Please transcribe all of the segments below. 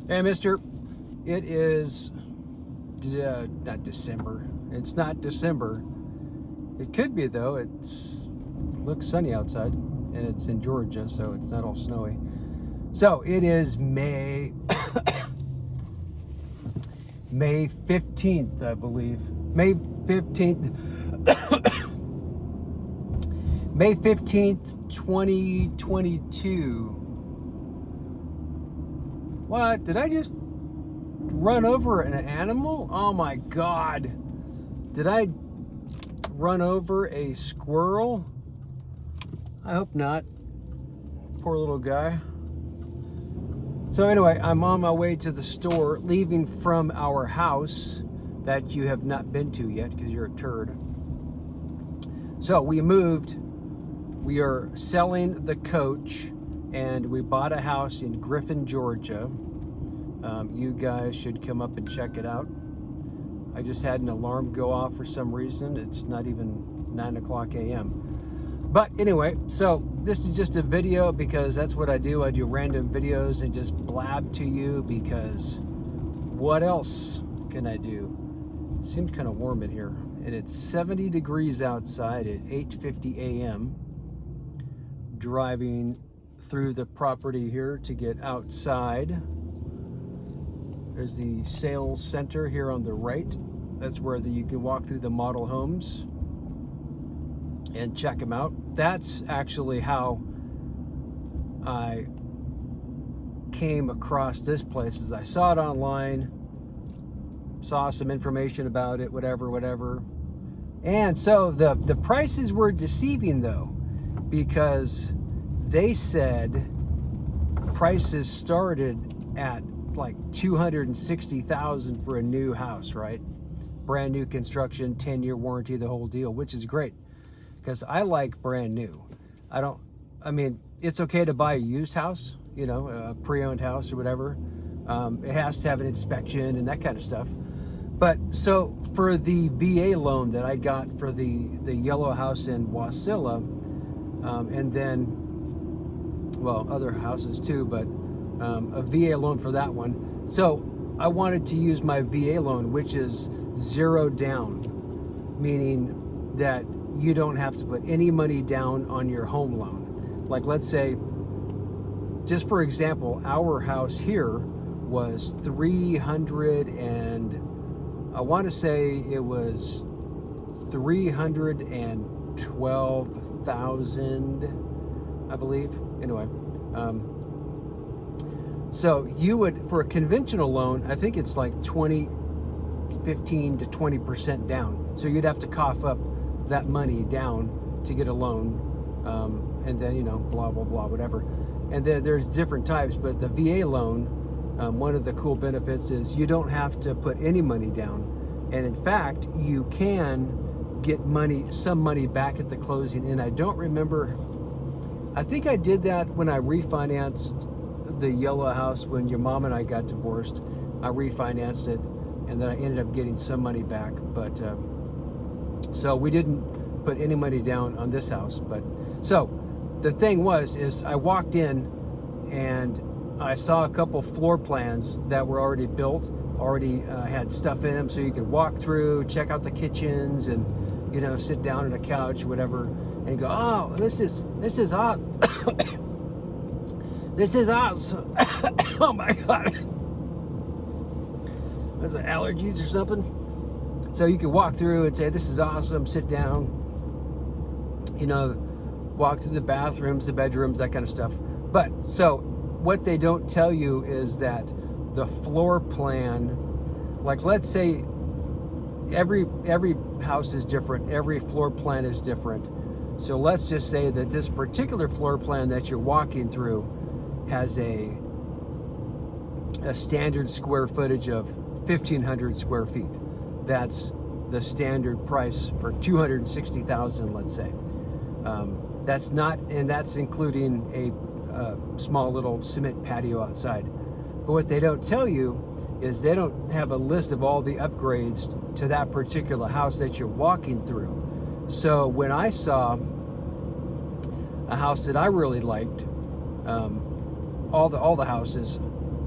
Hey, mister. It is not December. It's not December. It could be, though. It looks sunny outside, and it's in Georgia, so it's not all snowy. So it is May 15th, I believe. May 15th. May 15th, 2022. What? Did I just run over an animal? Oh my God. Did I run over a squirrel? I hope not. Poor little guy. So anyway, I'm on my way to the store, leaving from our house that you have not been to yet because you're a turd. So we moved. We are selling the coach, and we bought a house in Griffin, Georgia. You guys should come up and check it out. I just had an alarm go off for some reason. It's not even 9 o'clock a.m. But anyway, so this is just a video because that's what I do. I do random videos and just blab to you because what else can I do? Seems kind of warm in here. And it's 70 degrees outside at 8:50 a.m. Driving through the property here to get outside. There's the sales center here on the right. That's where you can walk through the model homes and check them out. That's actually how I came across this place. Is I saw it online, saw some information about it, whatever. And so the prices were deceiving though, because they said prices started at like $260,000 for a new house, right? Brand new construction, 10-year warranty, the whole deal, which is great because I like brand new. I mean, it's okay to buy a used house, you know, a pre-owned house or whatever. It has to have an inspection and that kind of stuff. But so for the VA loan that I got for the yellow house in Wasilla, and then, well, other houses too, but a VA loan for that one. So I wanted to use my VA loan, which is zero down, meaning that you don't have to put any money down on your home loan. Like, let's say, just for example, our house here was 300 and I want to say it was 312,000, I believe. Anyway, so you would, for a conventional loan, I think it's like 15 to 20% down. So you'd have to cough up that money down to get a loan, and then, you know, blah, blah, blah, whatever. And then there's different types, but the VA loan, one of the cool benefits is you don't have to put any money down. And in fact, you can get some money back at the closing. And I don't remember, I think I did that when I refinanced the yellow house when your mom and I got divorced. I refinanced it and then I ended up getting some money back. But so we didn't put any money down on this house. But so the thing is I walked in and I saw a couple floor plans that were already built, already had stuff in them, so you could walk through, check out the kitchens, and, you know, sit down on a couch, whatever, and go, oh, this is awesome. This is awesome. Oh my God. Was it allergies or something? So you could walk through and say, this is awesome, sit down, you know, walk through the bathrooms, the bedrooms, that kind of stuff. But so what they don't tell you is that the floor plan, like, let's say every house is different, every floor plan is different. So let's just say that this particular floor plan that you're walking through has a standard square footage of 1,500 square feet. That's the standard price for 260,000, let's say. That's not, and that's including a small little cement patio outside. But what they don't tell you is they don't have a list of all the upgrades to that particular house that you're walking through. So when I saw a house that I really liked, all the houses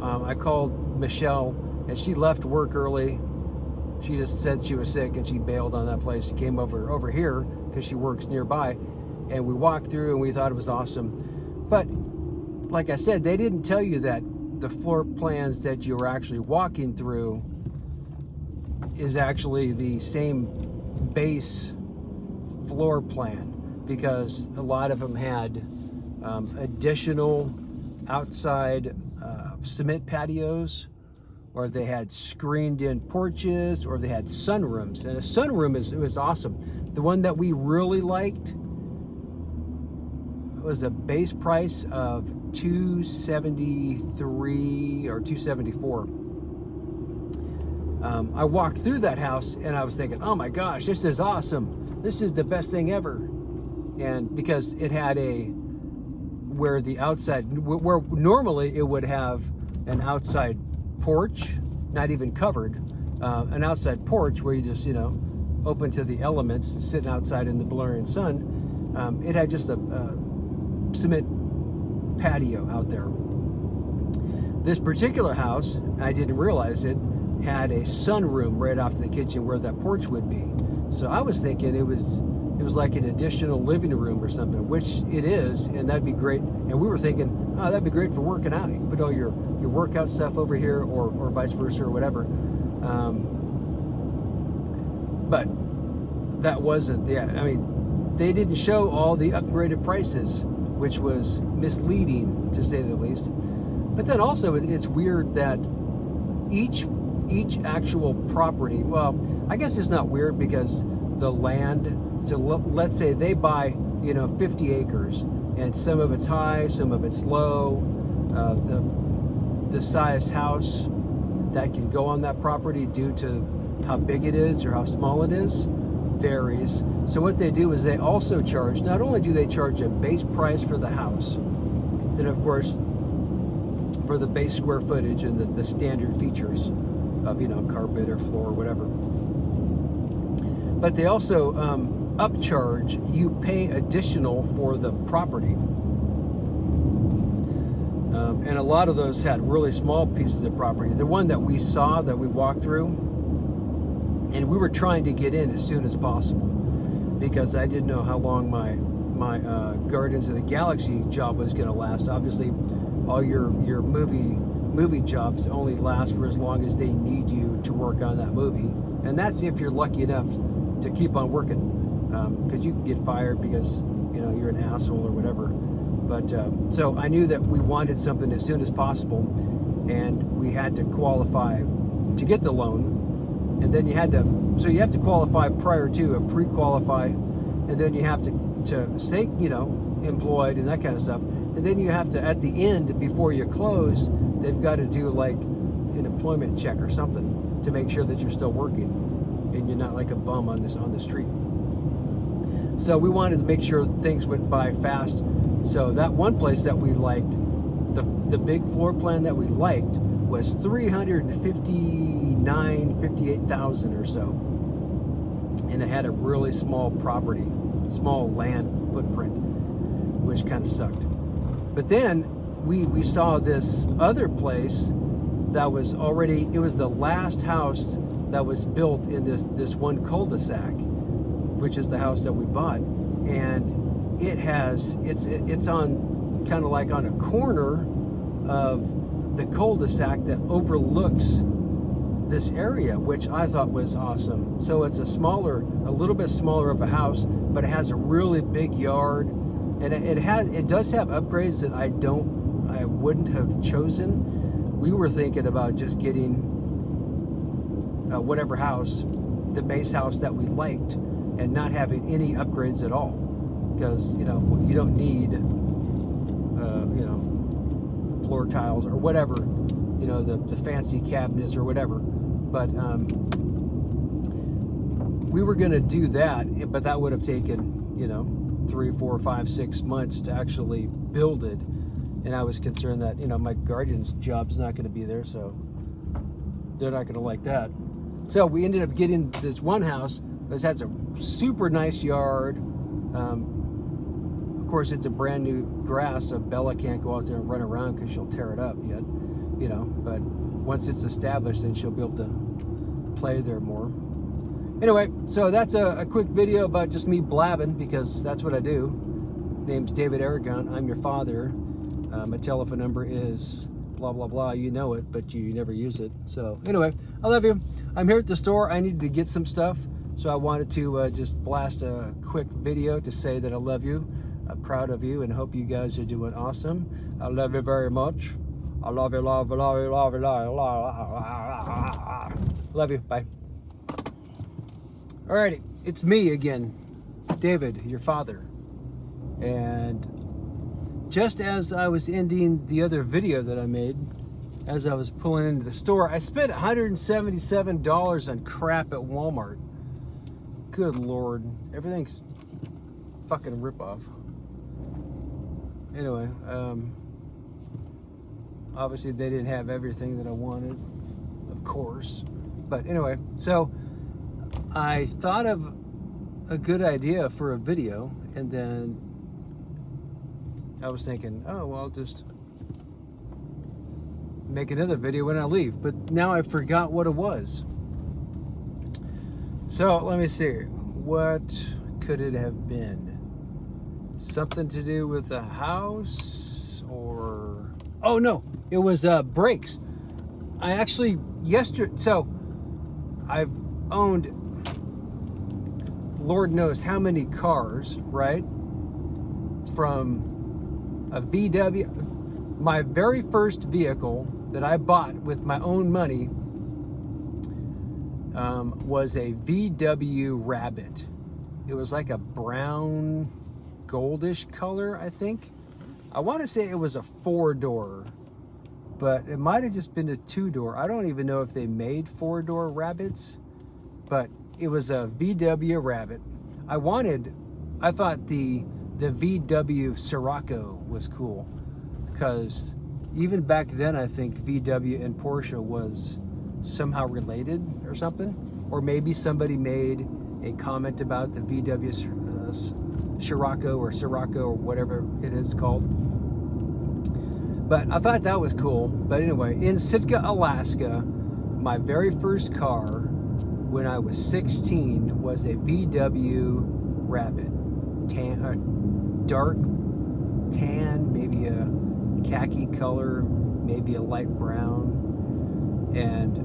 I called Michelle, and she left work early. She just said she was sick, and she bailed on that place. She came over here because she works nearby, and we walked through, and we thought it was awesome. But like I said, they didn't tell you that the floor plans that you were actually walking through is actually the same base floor plan, because a lot of them had additional outside cement patios, or they had screened in porches, or they had sunrooms. And a sunroom was awesome. The one that we really liked was a base price of $273 or $274. I walked through that house and I was thinking, oh my gosh, this is awesome. This is the best thing ever. And because it had where normally it would have an outside porch, not even covered, an outside porch where you just, open to the elements, sitting outside in the blaring sun. It had just a cement patio out there. This particular house, I didn't realize it, had a sunroom right off to the kitchen where that porch would be. So I was thinking it was like an additional living room or something, which it is, and that'd be great. And we were thinking, oh, that'd be great for working out. You can put all your workout stuff over here, or vice versa, or whatever. But that wasn't, they didn't show all the upgraded prices, which was misleading to say the least. But then also it's weird that each actual property, well, I guess it's not weird because the land, so let's say they buy 50 acres, and some of it's high, some of it's low. The size house that can go on that property due to how big it is or how small it is varies. So what they do is they also charge, not only do they charge a base price for the house, then of course for the base square footage and the standard features of carpet or floor or whatever, but they also upcharge, you pay additional for the property. And a lot of those had really small pieces of property. The one that we saw, that we walked through, and we were trying to get in as soon as possible because I didn't know how long my Guardians of the Galaxy job was going to last. Obviously, all your movie jobs only last for as long as they need you to work on that movie, and that's if you're lucky enough to keep on working, because you can get fired because you're an asshole or whatever. But so I knew that we wanted something as soon as possible, and we had to qualify to get the loan, and then you have to qualify prior to, pre-qualify, and then you have to stay employed and that kind of stuff, and then you have to, at the end, before you close, they've got to do like an employment check or something to make sure that you're still working and you're not like a bum on the street. So we wanted to make sure things went by fast. So that one place that we liked, the big floor plan that we liked, was 58,000 or so, and it had a really small property, small land footprint, which kind of sucked. But then we saw this other place that was already, it was the last house that was built in this one cul-de-sac, which is the house that we bought, and it's on kind of like on a corner of the cul-de-sac that overlooks this area, which I thought was awesome. So it's a little bit smaller of a house, but it has a really big yard, and it does have upgrades that I wouldn't have chosen. We were thinking about just getting whatever house, the base house that we liked, and not having any upgrades at all, because you don't need floor tiles or whatever, the fancy cabinets or whatever. But we were going to do that, but that would have taken 3, 4, 5, 6 months to actually build it, and I was concerned that my Guardian's job's not going to be there, so they're not going to like that. So we ended up getting this one house that has a super nice yard. Of course, it's a brand new grass, so Bella can't go out there and run around because she'll tear it up yet. you know, but once it's established, then she'll be able to play there more. Anyway, so that's a quick video about just me blabbing, because that's what I do. Name's David Aragon. I'm your father. My telephone number is blah, blah, blah. You know it, but you never use it. So anyway, I love you. I'm here at the store. I needed to get some stuff, so I wanted to just blast a quick video to say that I love you. I'm proud of you and hope you guys are doing awesome. I love you very much. I love you, love you, love you, love you, love you, love you. Love you. Bye. Alrighty, it's me again, David, your father. And just as I was ending the other video that I made, as I was pulling into the store, I spent $177 on crap at Walmart. Good Lord, everything's fucking ripoff. Anyway, obviously they didn't have everything that I wanted, of course. But anyway, so I thought of a good idea for a video, and then I was thinking, oh, well, I'll just make another video when I leave. But now I forgot what it was. So let me see. What could it have been? Something to do with the house, or... Oh, no. It was brakes. I actually, so I've owned Lord knows how many cars, right? From a VW. My very first vehicle that I bought with my own money was a VW Rabbit. It was like a brown, goldish color, I think. I want to say it was a 4-door, but it might have just been a 2-door. I don't even know if they made 4-door Rabbits, but it was a VW Rabbit. I thought the VW Scirocco was cool, because even back then I think VW and Porsche was somehow related or something, or maybe somebody made a comment about the VW Scirocco or whatever it is called. But I thought that was cool. But anyway, in Sitka, Alaska, my very first car when I was 16 was a VW Rabbit. Dark tan, maybe a khaki color, maybe a light brown. And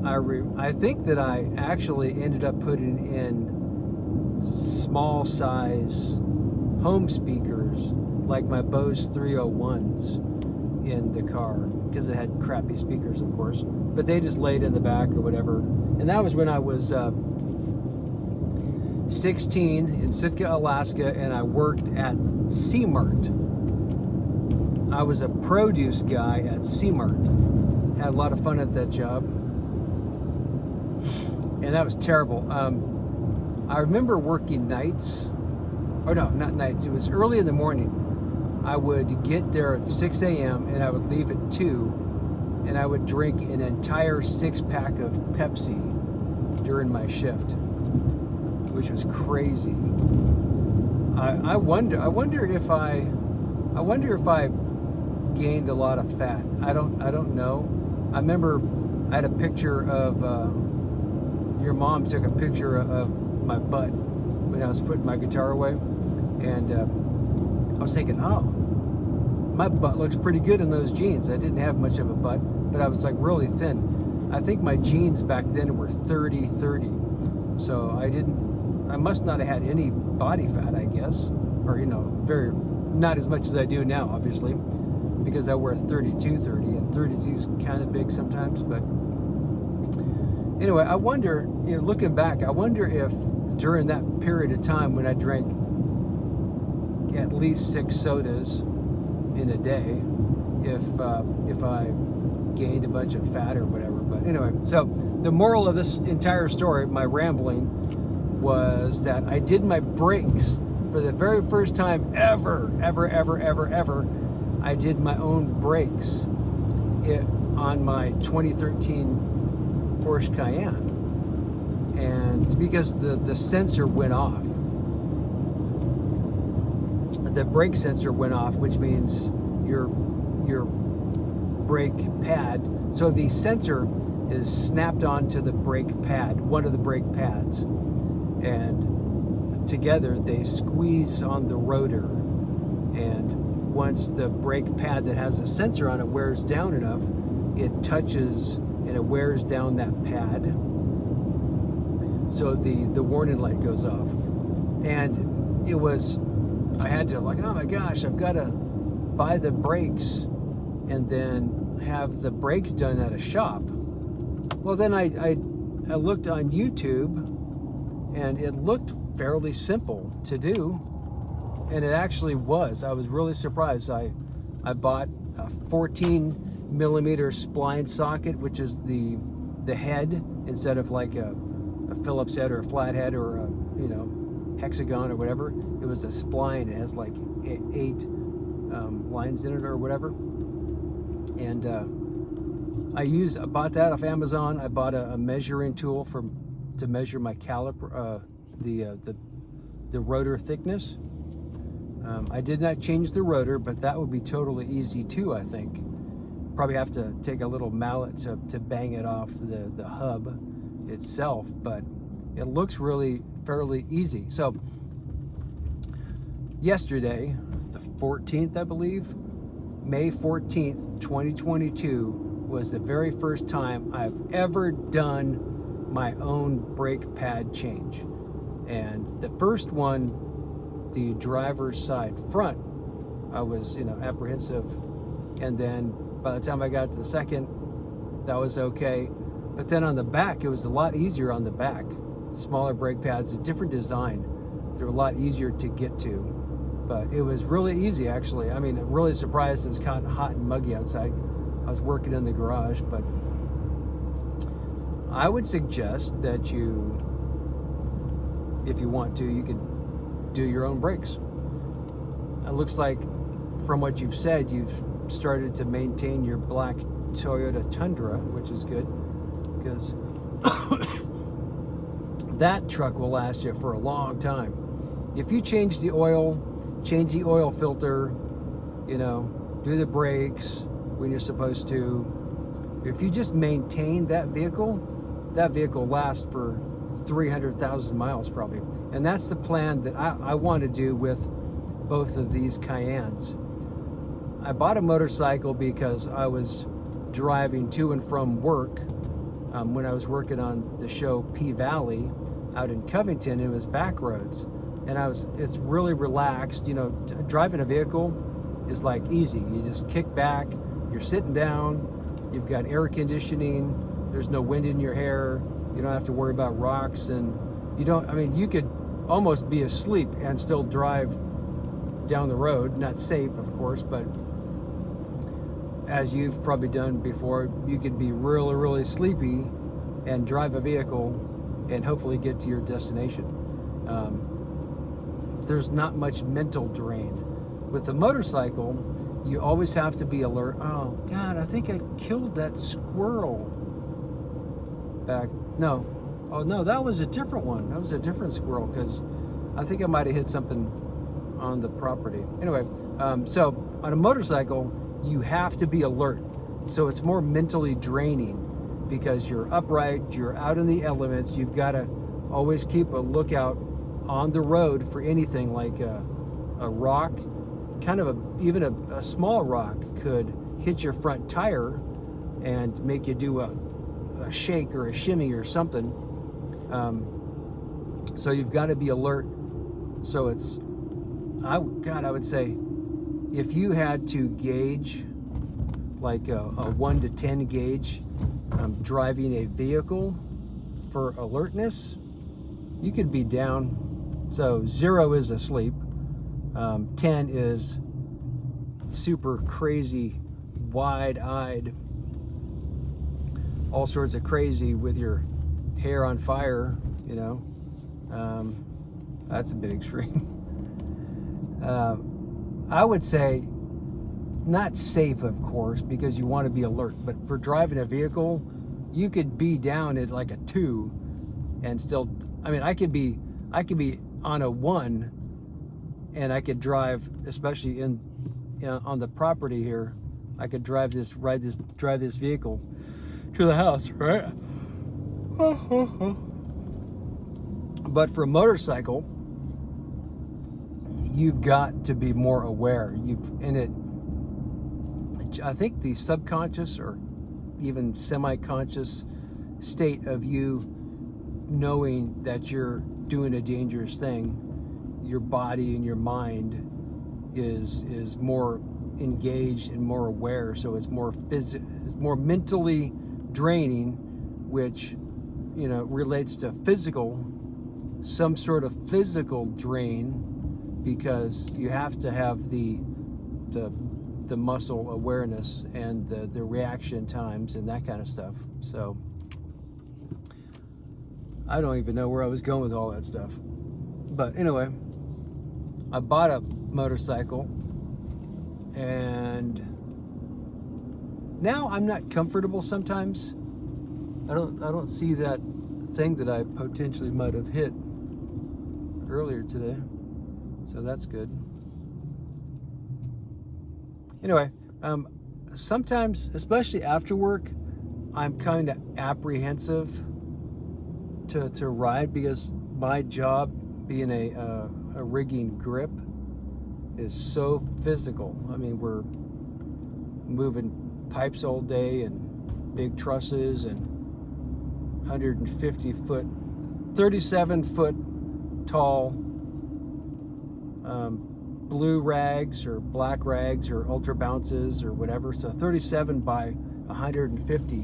I think that I actually ended up putting in small size home speakers like my Bose 301s in the car, because it had crappy speakers, of course, but they just laid in the back or whatever. And that was when I was 16 in Sitka, Alaska, and I worked at C-Mart. I was a produce guy at C-Mart. Had a lot of fun at that job, and that was terrible. I remember working nights, or no, not nights, it was early in the morning. I would get there at 6 a.m. and I would leave at 2, and I would drink an entire 6-pack of Pepsi during my shift, which was crazy. I wonder if I gained a lot of fat. I don't know. I remember I had a picture of your mom took a picture of my butt when I was putting my guitar away, and I was thinking, oh, my butt looks pretty good in those jeans. I didn't have much of a butt, but I was like really thin. I think my jeans back then were 30-30, so I must not have had any body fat, I guess, or not as much as I do now, obviously, because I wear 32-30, and 32 is kind of big sometimes. But anyway, I wonder, looking back, I wonder if during that period of time when I drank at least 6 sodas in a day, if I gained a bunch of fat or whatever. But anyway, so the moral of this entire story, my rambling, was that I did my brakes for the very first time ever. I did my own brakes on my 2013 Porsche Cayenne, and because the sensor went off. The brake sensor went off, which means your brake pad. So the sensor is snapped onto the brake pad, one of the brake pads, and together they squeeze on the rotor. And once the brake pad that has a sensor on it wears down enough, it touches and it wears down that pad, so the warning light goes off. And it was, I had to, like, oh my gosh, I've got to buy the brakes and then have the brakes done at a shop. Well, then I looked on YouTube, and it looked fairly simple to do, and it actually was. I was really surprised. I bought a 14 millimeter spline socket, which is the head, instead of like a Phillips head or a flathead or a, you know, hexagon or whatever. It was a spline. It has like 8 lines in it or whatever. And I bought that off Amazon. I bought a measuring tool to measure my caliper, the rotor thickness. I did not change the rotor, but that would be totally easy too, I think. Probably have to take a little mallet to bang it off the hub itself, but it looks really fairly easy. So yesterday, the 14th, I believe, May 14th, 2022, was the very first time I've ever done my own brake pad change. And the first one, the driver's side front, I was, you know, apprehensive. And then by the time I got to the second, that was okay. But then on the back, it was a lot easier on the back. Smaller brake pads, a different design. They're a lot easier to get to. But it was really easy, actually. I mean, really surprised it was kind of hot and muggy outside. I was working in the garage, but I would suggest that you, if you want to, you could do your own brakes. It looks like from what you've said, you've started to maintain your black Toyota Tundra, which is good, because that truck will last you for a long time. If you change the oil filter, you know, do the brakes when you're supposed to. If you just maintain that vehicle lasts for 300,000 miles probably. And that's the plan that I want to do with both of these Cayennes. I bought a motorcycle because I was driving to and from work when I was working on the show P-Valley out in Covington. It was back roads, and it's really relaxed. You know, driving a vehicle is like easy. You just kick back, you're sitting down, you've got air conditioning, there's no wind in your hair, you don't have to worry about rocks, and you could almost be asleep and still drive down the road. Not safe, of course, but as you've probably done before, you could be really, really sleepy and drive a vehicle and hopefully get to your destination. There's not much mental drain. With the motorcycle, you always have to be alert. Oh God, I think I killed that squirrel back. No, oh no, that was a different one. That was a different squirrel, because I think I might have hit something on the property. Anyway, so on a motorcycle, you have to be alert. So it's more mentally draining because you're upright, you're out in the elements. You've got to always keep a lookout on the road for anything like a rock. Kind of even a small rock could hit your front tire and make you do a shake or a shimmy or something. So you've got to be alert. So I would say, if you had to gauge like a 1 to 10 gauge driving a vehicle for alertness, you could be down. So 0 is asleep, 10 is super crazy, wide-eyed, all sorts of crazy with your hair on fire, you know. That's a bit extreme. I would say not safe, of course, because you want to be alert, but for driving a vehicle, you could be down at like a 2 and still, I mean, I could be on a 1 and I could drive, especially on the property here, I could drive this vehicle to the house, right? But for a motorcycle, you've got to be more aware. I think the subconscious or even semi-conscious state of you knowing that you're doing a dangerous thing, your body and your mind is more engaged and more aware, so it's more mentally draining, which relates to some sort of physical drain, because you have to have the muscle awareness and the reaction times and that kind of stuff. So I don't even know where I was going with all that stuff. But anyway, I bought a motorcycle, and now I'm not comfortable sometimes. I don't see that thing that I potentially might have hit earlier today. So that's good. Anyway, sometimes, especially after work, I'm kind of apprehensive to ride, because my job, being a rigging grip, is so physical. I mean, we're moving pipes all day and big trusses and 150 foot, 37 foot tall blue rags or black rags or ultra bounces or whatever. So 37 by 150,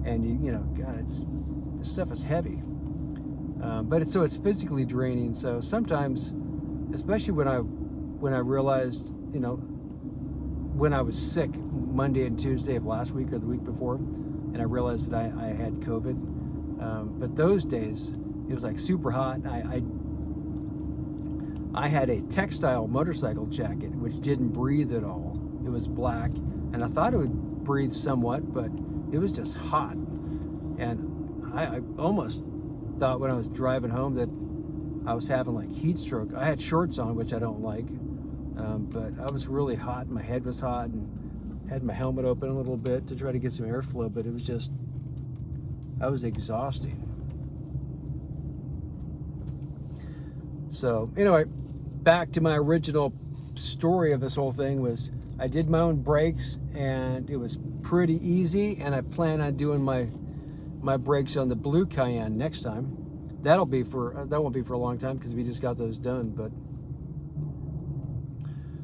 and God, this stuff is heavy. But it's physically draining. So sometimes, especially when I realized, when I was sick Monday and Tuesday of last week or the week before, and I realized that I had COVID. But those days, it was like super hot. I had a textile motorcycle jacket which didn't breathe at all. It was black, and I thought it would breathe somewhat, but it was just hot. And I almost thought when I was driving home that I was having like heat stroke. I had shorts on, which I don't like, but I was really hot. My head was hot, and had my helmet open a little bit to try to get some airflow, but it was just, I was exhausting. So anyway, back to my original story of this whole thing was, I did my own brakes, and it was pretty easy, and I plan on doing my brakes on the blue Cayenne next time. That won't be for a long time, because we just got those done. But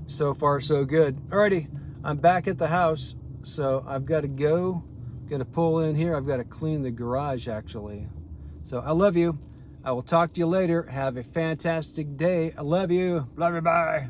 so far so good. Alrighty, I'm back at the house, so I've got to go. Gonna pull in here. I've got to clean the garage actually. So I love you. I will talk to you later. Have a fantastic day. I love you. Love you. Bye.